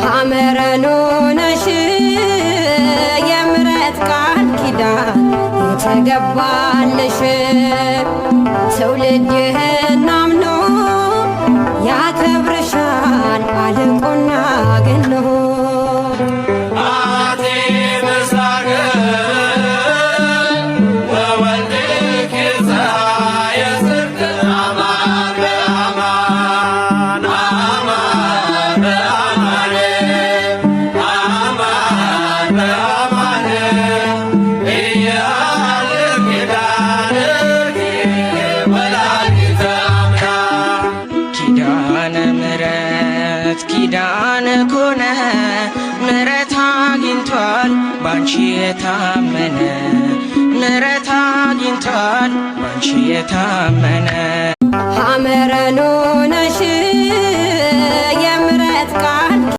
ሐመረኖ ነሽ የምሕረት ቃል ኪዳን የተገባልሽ ትውልድህን አምኖ ያከብርሻል አልቆና ገኖ ኪዳነ ኮነ ምሕረት አግኝቷል ባንቺ የታመነ ምሕረት አግኝቷል ባንቺ የታመነ ሐመረኖ ነሽ